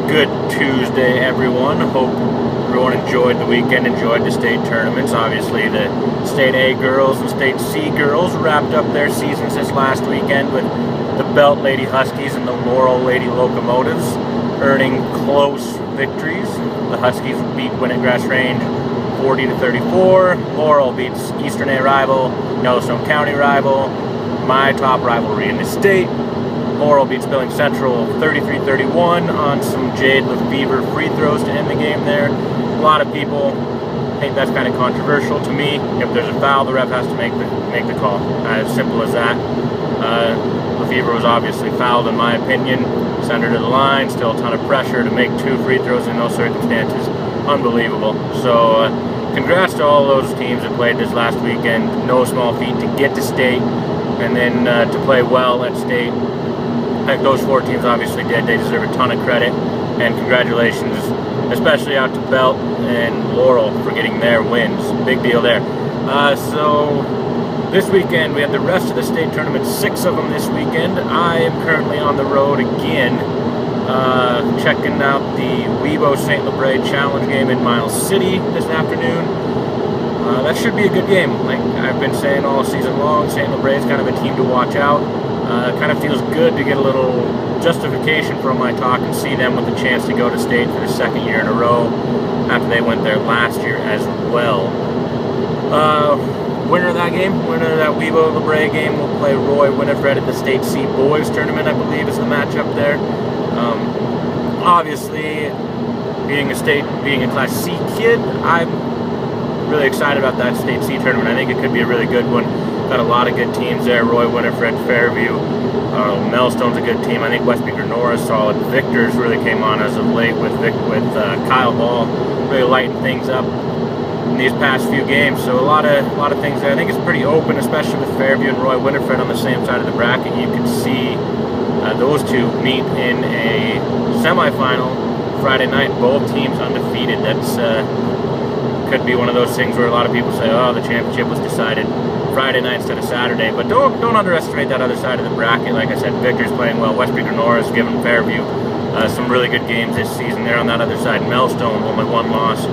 Good Tuesday, everyone. Hope everyone enjoyed the weekend, enjoyed the state tournaments. Obviously, the State A girls and State C girls wrapped up their seasons this last weekend with the Belt Lady Huskies and the Laurel Lady Locomotives earning close victories. The Huskies beat Gwinnett Grass Range 40-34. Laurel beats Eastern A rival, Yellowstone County rival, my top rivalry in the state. Laurel beats Billings Central 33-31 on some Jade Lefevre free throws to end the game there. A lot of people think that's kind of controversial. To me, if there's a foul, the ref has to make the call. As simple as that. Lefevre was obviously fouled in my opinion. Sent her to the line, still a ton of pressure to make 2 free throws in those circumstances. Unbelievable. So congrats to all those teams that played this last weekend. No small feat to get to state and then to play well at state. Like those 4 teams obviously did. They deserve a ton of credit, and congratulations especially out to Belt and Laurel for getting their wins. Big deal there. So this weekend we had the rest of the state tournament, 6 of them this weekend. I am currently on the road again, checking out the Webo St. Labre Challenge game in Miles City this afternoon. That should be a good game. Like I've been saying all season long, St. Labre is kind of a team to watch out. Kind of feels good to get a little justification from my talk and see them with a chance to go to state for the 2nd year in a row after they went there last year as well. Winner of that game, winner of that Webo Labre game, will play Roy Winifred at the State C Boys Tournament, I believe is the matchup there. Obviously, being a Class C kid, I'm really excited about that State C tournament. I think it could be a really good one. Got a lot of good teams there. Roy Winifred, Fairview, Melstone's a good team. I think West Beaver-Norris solid. Victors really came on as of late with Kyle Ball really lighting things up in these past few games. So a lot of things there. I think it's pretty open, especially with Fairview and Roy Winifred on the same side of the bracket. You can see those two meet in a semifinal Friday night. Both teams undefeated. That's could be one of those things where a lot of people say, "Oh, the championship was decided Friday night instead of Saturday," but don't underestimate that other side of the bracket. Like I said, Victor's playing well. West Beaver-Norris giving Fairview some really good games this season. They're on that other side. Melstone, only 1 loss.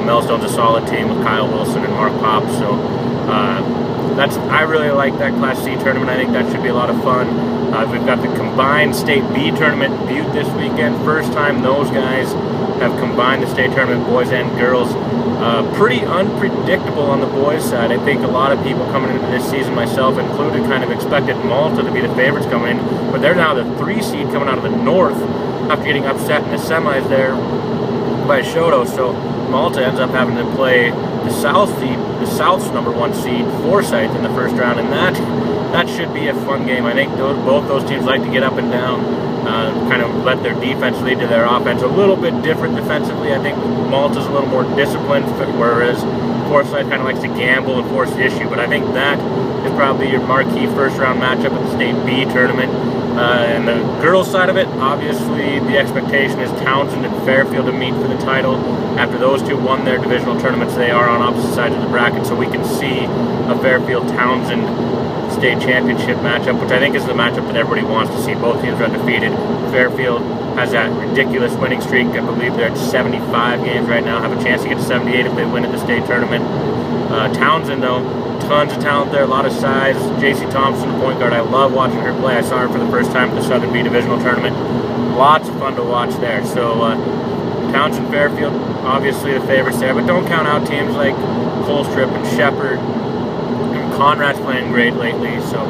Melstone's a solid team with Kyle Wilson and Mark Pop. So I really like that Class C tournament. I think that should be a lot of fun. We've got the combined State B tournament viewed this weekend. First time those guys have combined the state tournament, boys and girls. Pretty unpredictable on the boys' side. I think a lot of people coming into this season, myself included, kind of expected Malta to be the favorites coming in, but they're now the 3 seed coming out of the north after getting upset in the semis there by Shoto. So Malta ends up having to play the South's number 1 seed, Forsyth, in the first round, and that should be a fun game. I think both those teams like to get up and down, kind of let their defense lead to their offense. A little bit different defensively. I think Malta's a little more disciplined, whereas Forsyth kind of likes to gamble and force the issue. But I think that is probably your marquee first-round matchup at the State B tournament. And the girls' side of it, obviously the expectation is Townsend and Fairfield to meet for the title. After those two won their divisional tournaments, they are on opposite sides of the bracket, so we can see a Fairfield-Townsend state championship matchup, which I think is the matchup that everybody wants to see. Both teams are undefeated. Fairfield has that ridiculous winning streak. I believe they're at 75 games right now, have a chance to get to 78 if they win at the state tournament. Townsend, though, tons of talent there, a lot of size. JC Thompson, the point guard, I love watching her play. I saw her for the first time at the Southern B Divisional Tournament. Lots of fun to watch there. So Townsend, Fairfield, obviously the favorites there, but don't count out teams like Colstrip and Shepherd. Conrad's playing great lately, so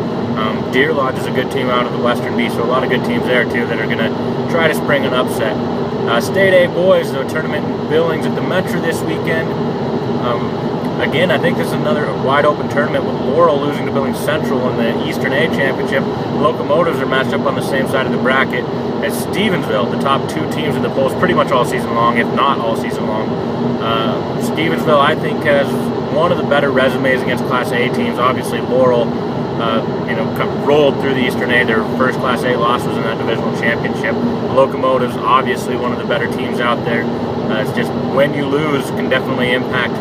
Deer Lodge is a good team out of the Western B, so a lot of good teams there too that are going to try to spring an upset. State A boys, the tournament in Billings at the Metro this weekend. Again, I think this is another wide open tournament with Laurel losing to Billings Central in the Eastern A Championship. Locomotives are matched up on the same side of the bracket as Stevensville, the top 2 teams in the polls pretty much all season long, if not all season long. Stevensville, I think, has one of the better resumes against Class A teams. Obviously, Laurel, rolled through the Eastern A. Their first Class A loss was in that divisional championship. Locomotives, obviously, one of the better teams out there. It's just when you lose can definitely impact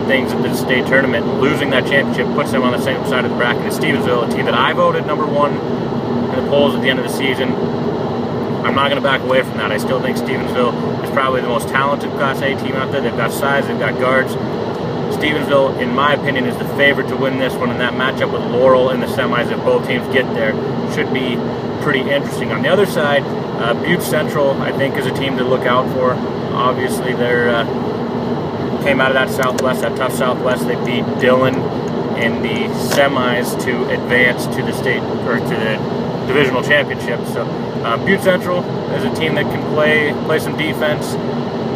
things at the state tournament. Losing that championship puts them on the same side of the bracket as Stevensville, a team that I voted number 1 in the polls at the end of the season. I'm not going to back away from that. I still think Stevensville is probably the most talented Class A team out there. They've got size, they've got guards. Stevensville, in my opinion, is the favorite to win this one, and that matchup with Laurel in the semis, if both teams get there, should be pretty interesting. On the other side, Butte Central, I think, is a team to look out for. Obviously, they're came out of that Southwest, that tough Southwest. They beat Dillon in the semis to advance to the state, or to the divisional championship. So Butte Central is a team that can play some defense,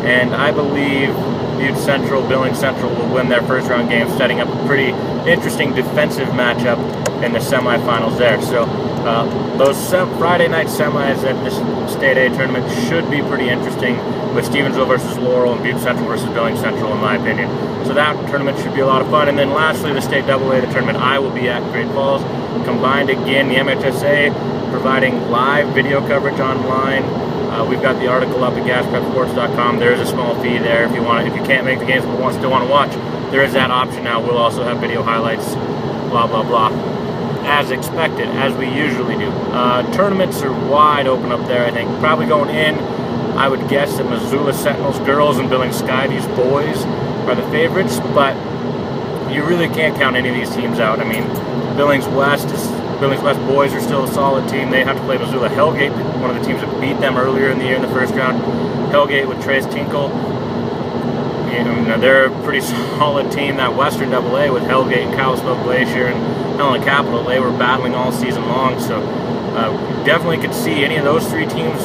and I believe Butte Central, Billings Central will win their first round game, setting up a pretty interesting defensive matchup in the semifinals there. So those Friday night semis at this State A tournament should be pretty interesting, with Stevensville versus Laurel and Butte Central versus Billings Central, in my opinion. So that tournament should be a lot of fun. And then lastly, the State AA, the tournament I will be at, Great Falls. Combined again, the MHSA providing live video coverage online. We've got the article up at gasprepsports.com. There is a small fee there if you can't make the games but still want to watch. There is that option now. We'll also have video highlights, blah, blah, blah, as expected, as we usually do. Tournaments are wide open up there, I think. Probably going in, I would guess that Missoula Sentinels girls and Billings Skyview's boys are the favorites, but you really can't count any of these teams out. I mean, Billings West boys are still a solid team. They have to play Missoula Hellgate, one of the teams that beat them earlier in the year in the first round. Hellgate with Trace Tinkle, they're a pretty solid team. That Western AA with Hellgate and Kalispell Glacier and Helena Capital, they were battling all season long. So definitely could see any of those three teams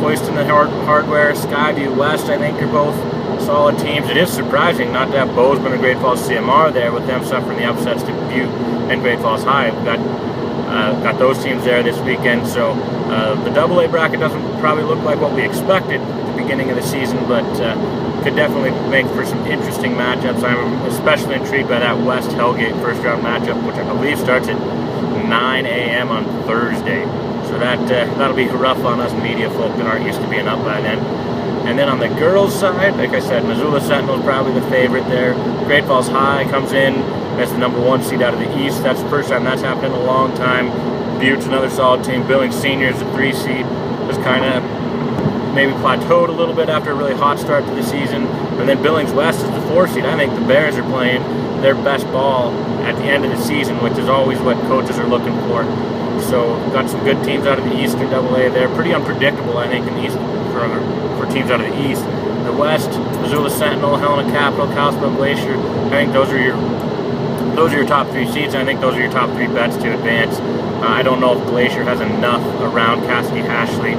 hoisting the hardware. Skyview West, I think, are both solid teams. It is surprising not to have Bozeman and Great Falls CMR there, with them suffering the upsets to Butte and Great Falls High. We've got those teams there this weekend. So the AA bracket doesn't probably look like what we expected at the beginning of the season, but could definitely make for some interesting matchups. I'm especially intrigued by that West Hellgate first round matchup, which I believe starts at 9 a.m. on Thursday. So that'll be rough on us media folk that aren't used to being up by then. And then on the girls' side, like I said, Missoula Sentinel is probably the favorite there. Great Falls High comes in as the #1 seed out of the East. That's the first time that's happened in a long time. Butte's another solid team. Billings Seniors, the 3 seed, was kind of maybe plateaued a little bit after a really hot start to the season. And then Billings West is the 4 seed. I think the Bears are playing their best ball at the end of the season, which is always what coaches are looking for. So got some good teams out of the Eastern AA there. Pretty unpredictable, I think, in the East for teams out of the East. The West, Missoula Sentinel, Helena Capital, Kalispell Glacier. I think those are your top 3 seeds. I think those are your top 3 bets to advance. I don't know if Glacier has enough around Cassidy Ashley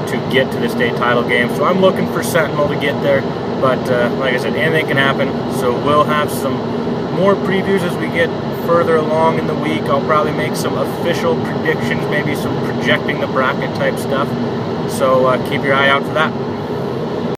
to get to the state title game, so I'm looking for Sentinel to get there. But like I said, anything can happen. So we'll have some more previews as we get further along in the week. I'll probably make some official predictions, maybe some projecting the bracket type stuff. So keep your eye out for that.